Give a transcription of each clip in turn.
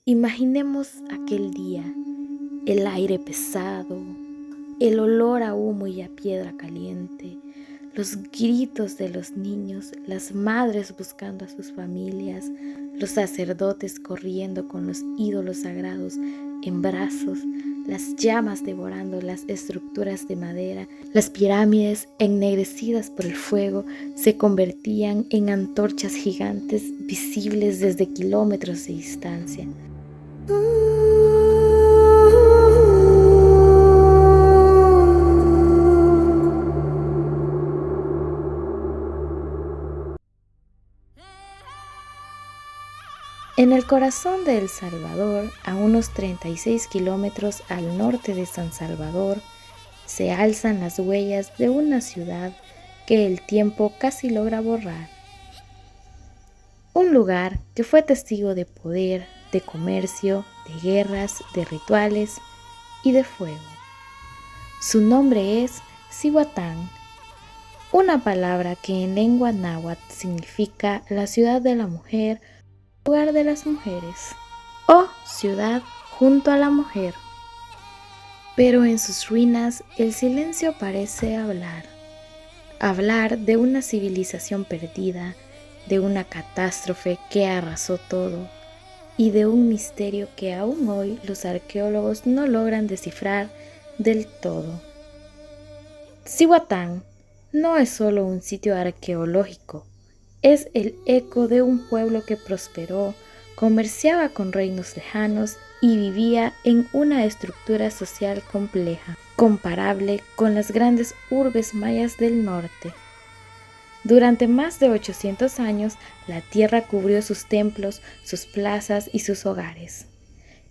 Imaginemos aquel día, el aire pesado, el olor a humo y a piedra caliente, los gritos de los niños, las madres buscando a sus familias, los sacerdotes corriendo con los ídolos sagrados en brazos, las llamas devorando las estructuras de madera, las pirámides ennegrecidas por el fuego se convertían en antorchas gigantes visibles desde kilómetros de distancia. En el corazón de El Salvador, a unos 36 kilómetros al norte de San Salvador, se alzan las huellas de una ciudad que el tiempo casi logra borrar. Un lugar que fue testigo de poder, de comercio, de guerras, de rituales y de fuego. Su nombre es Cihuatán, una palabra que en lengua náhuatl significa la ciudad de la mujer, lugar de las mujeres, o ciudad junto a la mujer. Pero en sus ruinas el silencio parece hablar de una civilización perdida, de una catástrofe que arrasó todo y de un misterio que aún hoy los arqueólogos no logran descifrar del todo. Cihuatán no es solo un sitio arqueológico, es el eco de un pueblo que prosperó, comerciaba con reinos lejanos y vivía en una estructura social compleja, comparable con las grandes urbes mayas del norte. Durante más de 800 años, la tierra cubrió sus templos, sus plazas y sus hogares.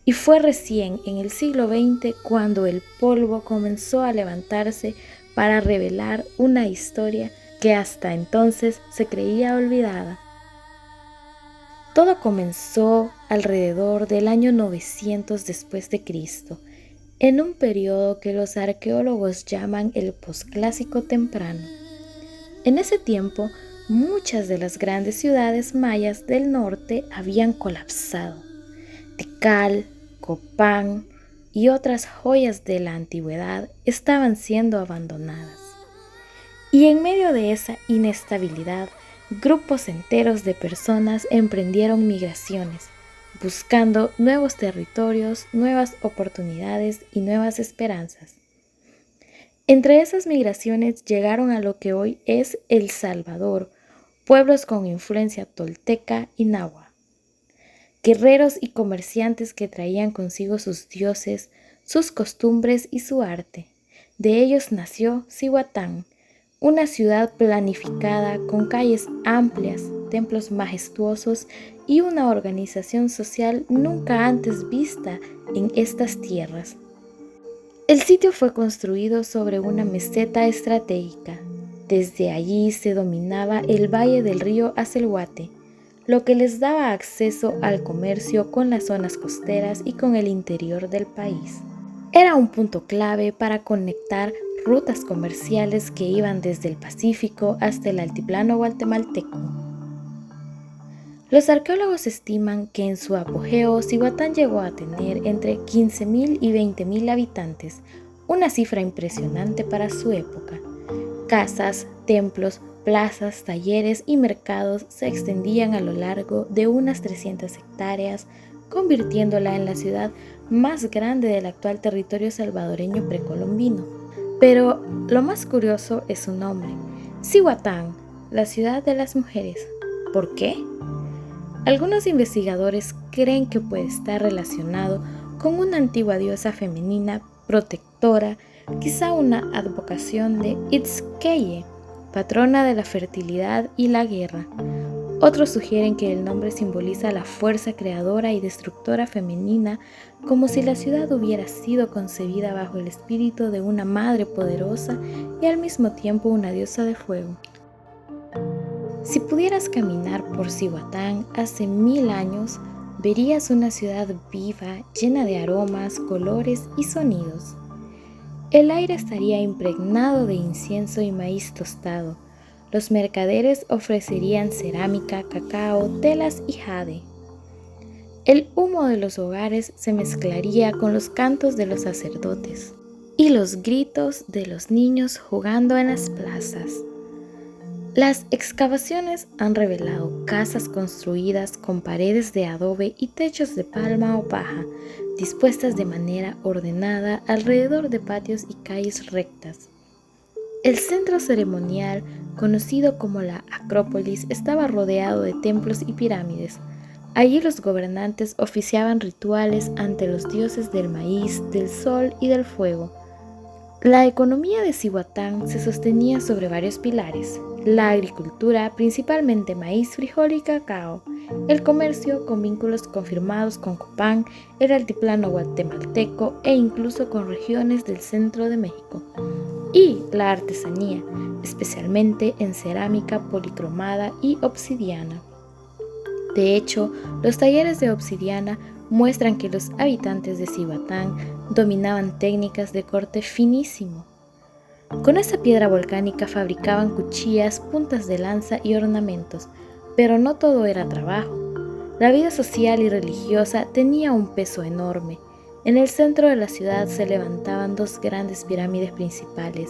Y fue recién en el siglo XX cuando el polvo comenzó a levantarse para revelar una historia que hasta entonces se creía olvidada. Todo comenzó alrededor del año 900 después de Cristo, en un periodo que los arqueólogos llaman el posclásico temprano. En ese tiempo, muchas de las grandes ciudades mayas del norte habían colapsado. Tikal, Copán y otras joyas de la antigüedad estaban siendo abandonadas. Y en medio de esa inestabilidad, grupos enteros de personas emprendieron migraciones, buscando nuevos territorios, nuevas oportunidades y nuevas esperanzas. Entre esas migraciones llegaron a lo que hoy es El Salvador, pueblos con influencia tolteca y náhuatl. Guerreros y comerciantes que traían consigo sus dioses, sus costumbres y su arte. De ellos nació Cihuatán, una ciudad planificada con calles amplias, templos majestuosos y una organización social nunca antes vista en estas tierras. El sitio fue construido sobre una meseta estratégica. Desde allí se dominaba el valle del río Acelhuate, lo que les daba acceso al comercio con las zonas costeras y con el interior del país. Era un punto clave para conectar rutas comerciales que iban desde el Pacífico hasta el altiplano guatemalteco. Los arqueólogos estiman que en su apogeo Cihuatán llegó a tener entre 15.000 y 20.000 habitantes, una cifra impresionante para su época. Casas, templos, plazas, talleres y mercados se extendían a lo largo de unas 300 hectáreas, convirtiéndola en la ciudad más grande del actual territorio salvadoreño precolombino. Pero lo más curioso es su nombre, Cihuatán, la ciudad de las mujeres. ¿Por qué? Algunos investigadores creen que puede estar relacionado con una antigua diosa femenina protectora, quizá una advocación de Itzkeye, patrona de la fertilidad y la guerra. Otros sugieren que el nombre simboliza la fuerza creadora y destructora femenina, como si la ciudad hubiera sido concebida bajo el espíritu de una madre poderosa y al mismo tiempo una diosa de fuego. Si pudieras caminar por Cihuatán hace 1000 años, verías una ciudad viva, llena de aromas, colores y sonidos. El aire estaría impregnado de incienso y maíz tostado. Los mercaderes ofrecerían cerámica, cacao, telas y jade. El humo de los hogares se mezclaría con los cantos de los sacerdotes y los gritos de los niños jugando en las plazas. Las excavaciones han revelado casas construidas con paredes de adobe y techos de palma o paja, dispuestas de manera ordenada alrededor de patios y calles rectas. El centro ceremonial, conocido como la Acrópolis, estaba rodeado de templos y pirámides. Allí los gobernantes oficiaban rituales ante los dioses del maíz, del sol y del fuego. La economía de Cihuatán se sostenía sobre varios pilares: la agricultura, principalmente maíz, frijol y cacao; el comercio, con vínculos confirmados con Copán, el altiplano guatemalteco e incluso con regiones del centro de México; y la artesanía, especialmente en cerámica policromada y obsidiana. De hecho, los talleres de obsidiana muestran que los habitantes de Cihuatán dominaban técnicas de corte finísimo. Con esa piedra volcánica fabricaban cuchillas, puntas de lanza y ornamentos, pero no todo era trabajo. La vida social y religiosa tenía un peso enorme. En el centro de la ciudad se levantaban dos grandes pirámides principales,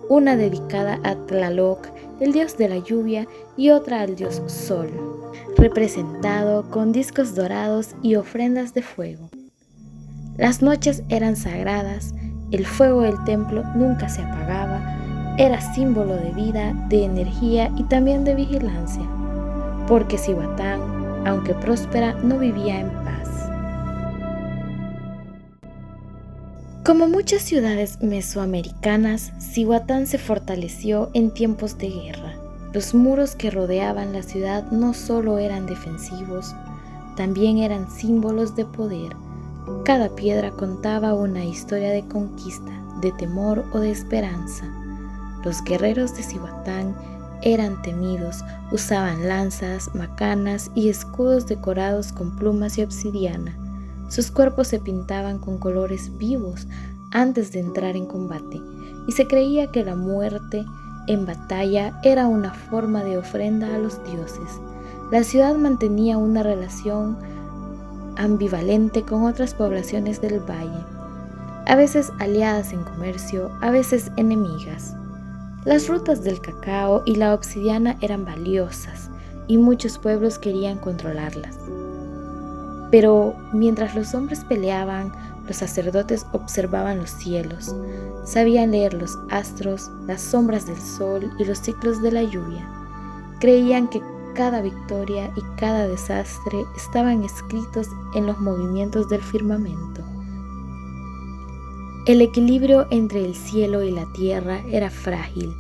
una dedicada a Tlaloc, el dios de la lluvia, y otra al dios Sol, representado con discos dorados y ofrendas de fuego. Las noches eran sagradas, el fuego del templo nunca se apagaba, era símbolo de vida, de energía y también de vigilancia, porque Cihuatán, aunque próspera, no vivía en paz. Como muchas ciudades mesoamericanas, Cihuatán se fortaleció en tiempos de guerra. Los muros que rodeaban la ciudad no solo eran defensivos, también eran símbolos de poder. Cada piedra contaba una historia de conquista, de temor o de esperanza. Los guerreros de Cihuatán eran temidos, usaban lanzas, macanas y escudos decorados con plumas y obsidiana. Sus cuerpos se pintaban con colores vivos antes de entrar en combate, y se creía que la muerte en batalla era una forma de ofrenda a los dioses. La ciudad mantenía una relación ambivalente con otras poblaciones del valle, a veces aliadas en comercio, a veces enemigas. Las rutas del cacao y la obsidiana eran valiosas y muchos pueblos querían controlarlas. Pero mientras los hombres peleaban, los sacerdotes observaban los cielos, sabían leer los astros, las sombras del sol y los ciclos de la lluvia. Creían que cada victoria y cada desastre estaban escritos en los movimientos del firmamento. El equilibrio entre el cielo y la tierra era frágil,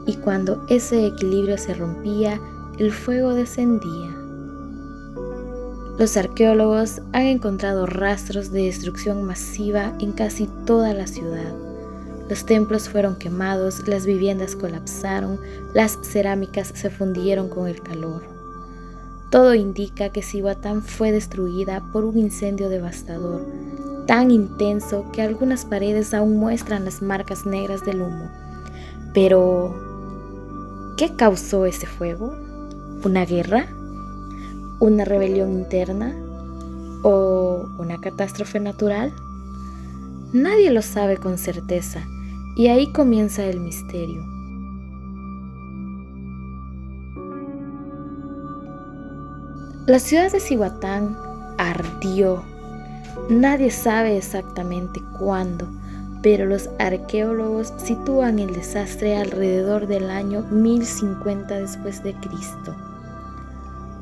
y cuando ese equilibrio se rompía, el fuego descendía. Los arqueólogos han encontrado rastros de destrucción masiva en casi toda la ciudad. Los templos fueron quemados, las viviendas colapsaron, las cerámicas se fundieron con el calor. Todo indica que Cihuatán fue destruida por un incendio devastador, tan intenso que algunas paredes aún muestran las marcas negras del humo. Pero, ¿qué causó ese fuego? ¿Una guerra? ¿Una rebelión interna? ¿O una catástrofe natural? Nadie lo sabe con certeza, y ahí comienza el misterio. La ciudad de Cihuatán ardió. Nadie sabe exactamente cuándo, pero los arqueólogos sitúan el desastre alrededor del año 1050 después de Cristo.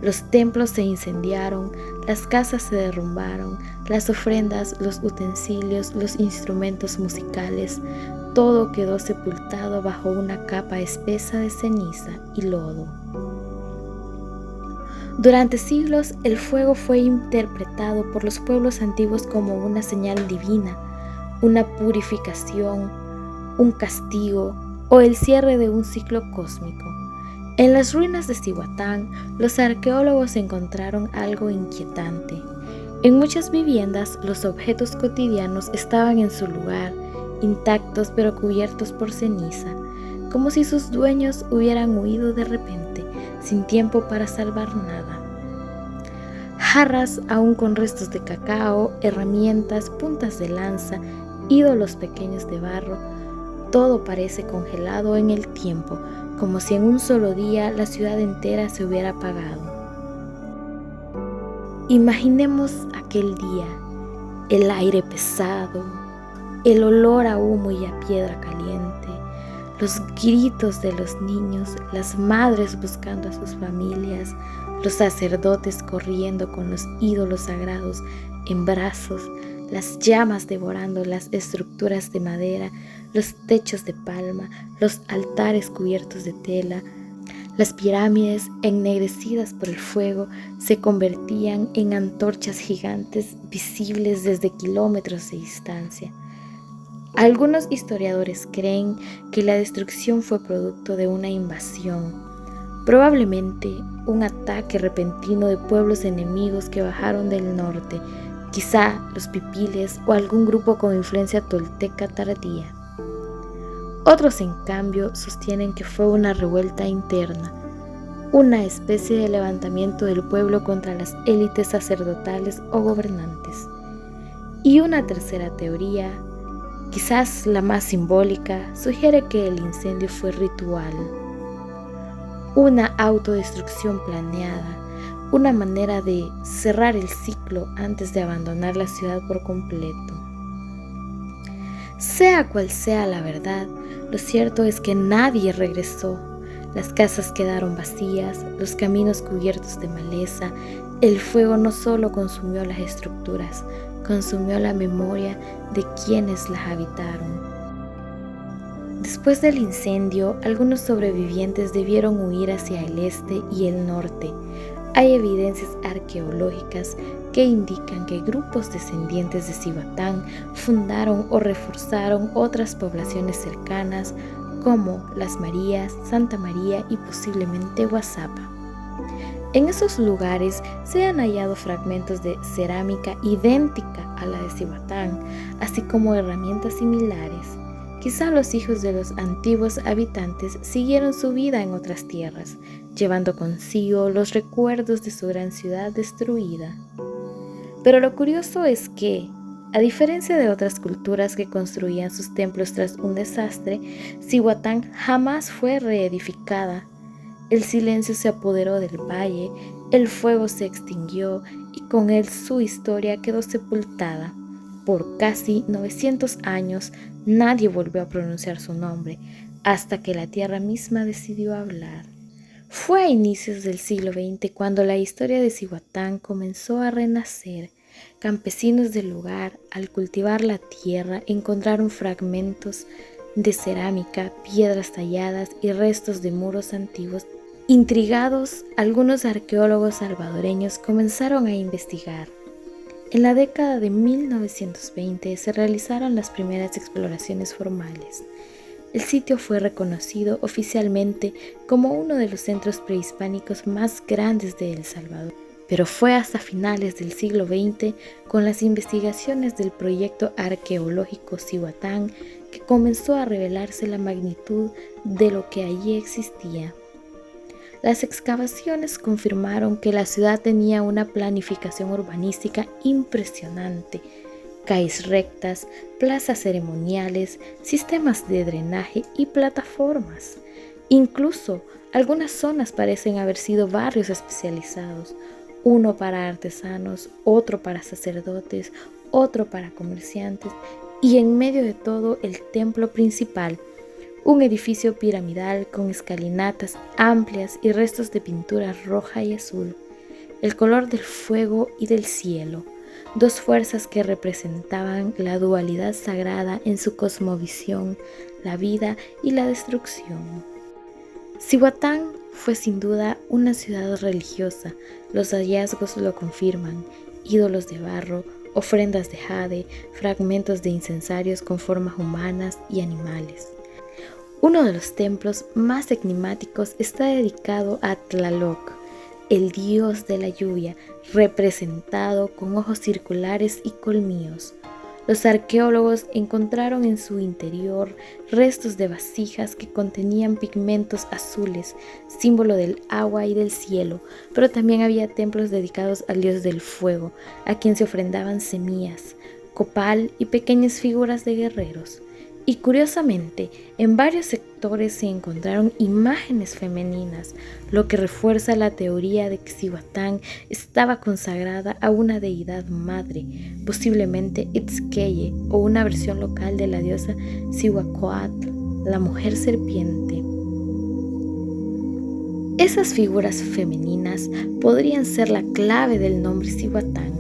Los templos se incendiaron, las casas se derrumbaron, las ofrendas, los utensilios, los instrumentos musicales, todo quedó sepultado bajo una capa espesa de ceniza y lodo. Durante siglos, el fuego fue interpretado por los pueblos antiguos como una señal divina, una purificación, un castigo o el cierre de un ciclo cósmico. En las ruinas de Cihuatán, los arqueólogos encontraron algo inquietante. En muchas viviendas, los objetos cotidianos estaban en su lugar, intactos pero cubiertos por ceniza, como si sus dueños hubieran huido de repente, sin tiempo para salvar nada. jarras aún con restos de cacao, herramientas, puntas de lanza, ídolos pequeños de barro. Todo parece congelado en el tiempo, como si en un solo día la ciudad entera se hubiera apagado. Imaginemos aquel día, el aire pesado, el olor a humo y a piedra caliente, los gritos de los niños, las madres buscando a sus familias, los sacerdotes corriendo con los ídolos sagrados en brazos, las llamas devorando las estructuras de madera, los techos de palma, los altares cubiertos de tela. Las pirámides, ennegrecidas por el fuego, se convertían en antorchas gigantes visibles desde kilómetros de distancia. Algunos historiadores creen que la destrucción fue producto de una invasión, probablemente un ataque repentino de pueblos enemigos que bajaron del norte, quizá los pipiles o algún grupo con influencia tolteca tardía. Otros, en cambio, sostienen que fue una revuelta interna, una especie de levantamiento del pueblo contra las élites sacerdotales o gobernantes. Y una tercera teoría, quizás la más simbólica, sugiere que el incendio fue ritual, una autodestrucción planeada, una manera de cerrar el ciclo antes de abandonar la ciudad por completo. Sea cual sea la verdad, lo cierto es que nadie regresó. Las casas quedaron vacías, los caminos cubiertos de maleza. El fuego no solo consumió las estructuras, consumió la memoria de quienes las habitaron. Después del incendio, algunos sobrevivientes debieron huir hacia el este y el norte. Hay evidencias arqueológicas que indican que grupos descendientes de Cihuatán fundaron o reforzaron otras poblaciones cercanas como Las Marías, Santa María y posiblemente Guazapa. En esos lugares se han hallado fragmentos de cerámica idéntica a la de Cihuatán, así como herramientas similares. Quizá los hijos de los antiguos habitantes siguieron su vida en otras tierras, llevando consigo los recuerdos de su gran ciudad destruida. Pero lo curioso es que, a diferencia de otras culturas que construían sus templos tras un desastre, Cihuatán jamás fue reedificada. El silencio se apoderó del valle, el fuego se extinguió y con él su historia quedó sepultada. Por casi 900 años nadie volvió a pronunciar su nombre, hasta que la tierra misma decidió hablar. Fue a inicios del siglo XX cuando la historia de Cihuatán comenzó a renacer. Campesinos del lugar, al cultivar la tierra, encontraron fragmentos de cerámica, piedras talladas y restos de muros antiguos. Intrigados, algunos arqueólogos salvadoreños comenzaron a investigar. En la década de 1920 se realizaron las primeras exploraciones formales. El sitio fue reconocido oficialmente como uno de los centros prehispánicos más grandes de El Salvador, pero fue hasta finales del siglo XX, con las investigaciones del proyecto arqueológico Cihuatán, que comenzó a revelarse la magnitud de lo que allí existía. Las excavaciones confirmaron que la ciudad tenía una planificación urbanística impresionante: calles rectas, plazas ceremoniales, sistemas de drenaje y plataformas. Incluso algunas zonas parecen haber sido barrios especializados, uno para artesanos, otro para sacerdotes, otro para comerciantes, y en medio de todo el templo principal, un edificio piramidal con escalinatas amplias y restos de pintura roja y azul, el color del fuego y del cielo, dos fuerzas que representaban la dualidad sagrada en su cosmovisión, la vida y la destrucción. Cihuatán fue sin duda una ciudad religiosa, los hallazgos lo confirman: ídolos de barro, ofrendas de jade, fragmentos de incensarios con formas humanas y animales. Uno de los templos más enigmáticos está dedicado a Tlaloc, el dios de la lluvia, representado con ojos circulares y colmillos. Los arqueólogos encontraron en su interior restos de vasijas que contenían pigmentos azules, símbolo del agua y del cielo, pero también había templos dedicados al dios del fuego, a quien se ofrendaban semillas, copal y pequeñas figuras de guerreros. Y curiosamente, en varios sectores se encontraron imágenes femeninas, lo que refuerza la teoría de que Cihuatán estaba consagrada a una deidad madre, posiblemente Itzqueye o una versión local de la diosa Cihuacóatl, la mujer serpiente. Esas figuras femeninas podrían ser la clave del nombre Cihuatán,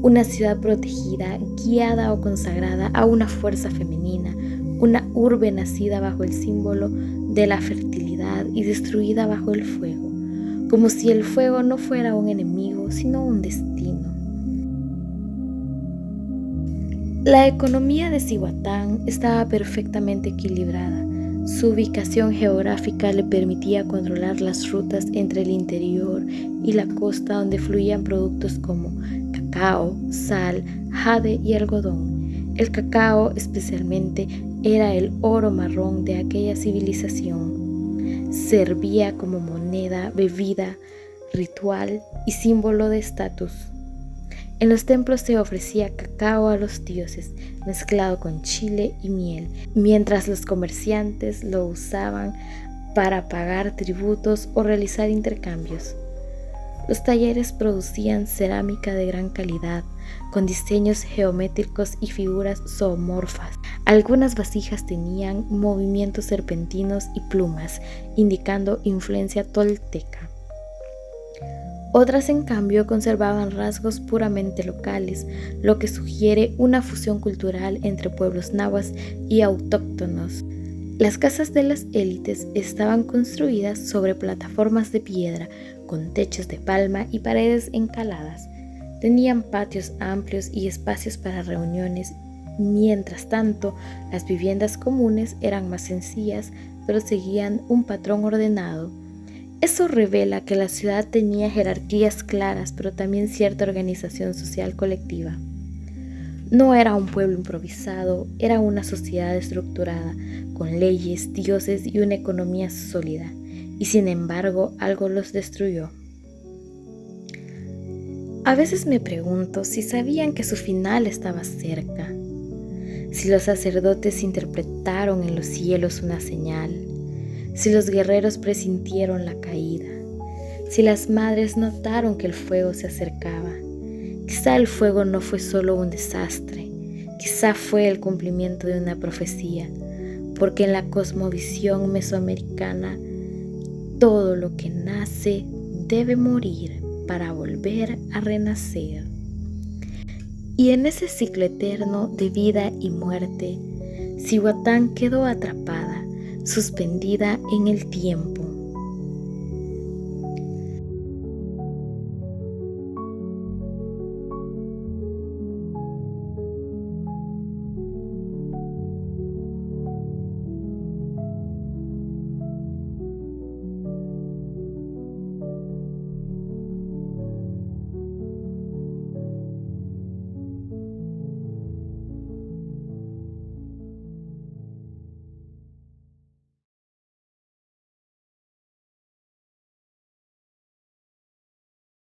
una ciudad protegida, guiada o consagrada a una fuerza femenina, una urbe nacida bajo el símbolo de la fertilidad y destruida bajo el fuego, como si el fuego no fuera un enemigo, sino un destino. La economía de Cihuatán estaba perfectamente equilibrada. Su ubicación geográfica le permitía controlar las rutas entre el interior y la costa, donde fluían productos como cacao, sal, jade y algodón. El cacao, especialmente, era el oro marrón de aquella civilización. Servía como moneda, bebida, ritual y símbolo de estatus. En los templos se ofrecía cacao a los dioses, mezclado con chile y miel, mientras los comerciantes lo usaban para pagar tributos o realizar intercambios. Los talleres producían cerámica de gran calidad, con diseños geométricos y figuras zoomorfas. Algunas vasijas tenían movimientos serpentinos y plumas, indicando influencia tolteca. Otras, en cambio, conservaban rasgos puramente locales, lo que sugiere una fusión cultural entre pueblos nahuas y autóctonos. Las casas de las élites estaban construidas sobre plataformas de piedra, con techos de palma y paredes encaladas. Tenían patios amplios y espacios para reuniones. Mientras tanto, las viviendas comunes eran más sencillas, pero seguían un patrón ordenado. Eso revela que la ciudad tenía jerarquías claras, pero también cierta organización social colectiva. No era un pueblo improvisado, era una sociedad estructurada, con leyes, dioses y una economía sólida, y sin embargo algo los destruyó. A veces me pregunto si sabían que su final estaba cerca, si los sacerdotes interpretaron en los cielos una señal, si los guerreros presintieron la caída, si las madres notaron que el fuego se acercaba. Quizá el fuego no fue solo un desastre, quizá fue el cumplimiento de una profecía, porque en la cosmovisión mesoamericana todo lo que nace debe morir para volver a renacer. Y en ese ciclo eterno de vida y muerte, Cihuatán quedó atrapada, suspendida en el tiempo,